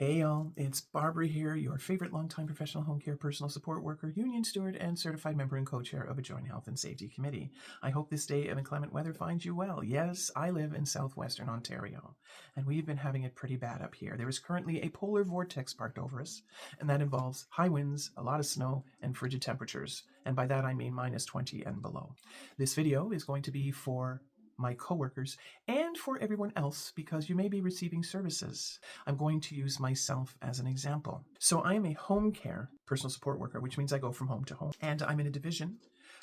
Hey y'all, it's Barbara here, your favorite longtime professional home care personal support worker, union steward, and certified member and co-chair of a joint health and safety committee. I hope this day of inclement weather finds you well. Yes, I live in southwestern Ontario, and we've been having it pretty bad up here. There is currently a polar vortex parked over us, and that involves high winds, a lot of snow, and frigid temperatures. And by that I mean minus 20 and below. This video is going to be for my coworkers and for everyone else because you may be receiving services. I'm going to use myself as an example. So I am a home care personal support worker, which means I go from home to home. And I'm in a division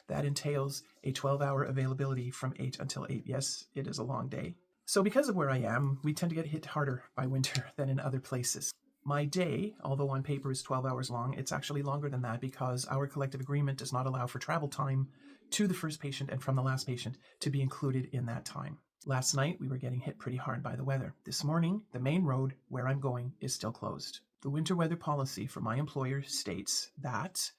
that entails a 12-hour availability from 8 until 8. Yes, it is a long day. So because of where I am, we tend to get hit harder by winter than in other places. My day, although on paper is 12 hours long, it's actually longer than that because our collective agreement does not allow for travel time to the first patient and from the last patient to be included in that time. Last night, we were getting hit pretty hard by the weather. This morning, the main road where I'm going is still closed. The winter weather policy for my employer states that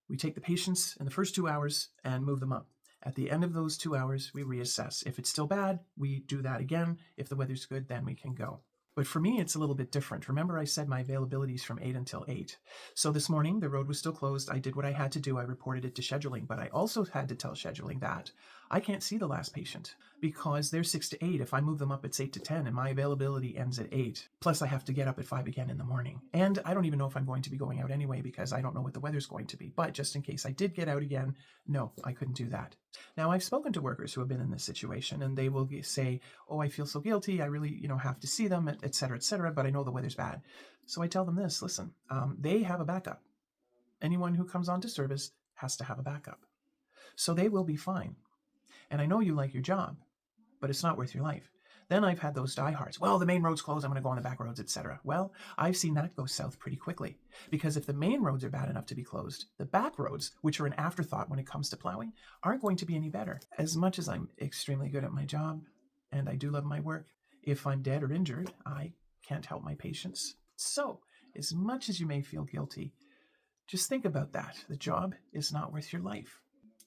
we take the patients in the first 2 hours and move them up. At the end of those 2 hours, we reassess. If it's still bad, we do that again. If the weather's good, then we can go. But for me, it's a little bit different. Remember, I said my availability is from 8 until 8. So this morning, the road was still closed. I did what I had to do. I reported it to scheduling, but I also had to tell scheduling that I can't see the last patient because they're 6 to 8. If I move them up, it's 8 to 10, and my availability ends at 8. Plus, I have to get up at 5 again in the morning. And I don't even know if I'm going to be going out anyway because I don't know what the weather's going to be. But just in case I did get out again, no, I couldn't do that. Now, I've spoken to workers who have been in this situation, and they will say, oh, I feel so guilty. I really, have to see them, et cetera, but I know the weather's bad. So I tell them this, listen, they have a backup. Anyone who comes onto service has to have a backup. So they will be fine. And I know you like your job, but it's not worth your life. Then I've had those diehards. Well, the main road's closed. I'm going to go on the back roads, etc. Well, I've seen that go south pretty quickly because if the main roads are bad enough to be closed, the back roads, which are an afterthought when it comes to plowing, aren't going to be any better. As much as I'm extremely good at my job and I do love my work, if I'm dead or injured, I can't help my patients. So, as much as you may feel guilty, just think about that. The job is not worth your life.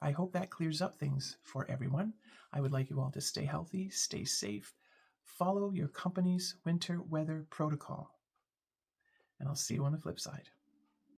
I hope that clears up things for everyone. I would like you all to stay healthy, stay safe, follow your company's winter weather protocol. And I'll see you on the flip side.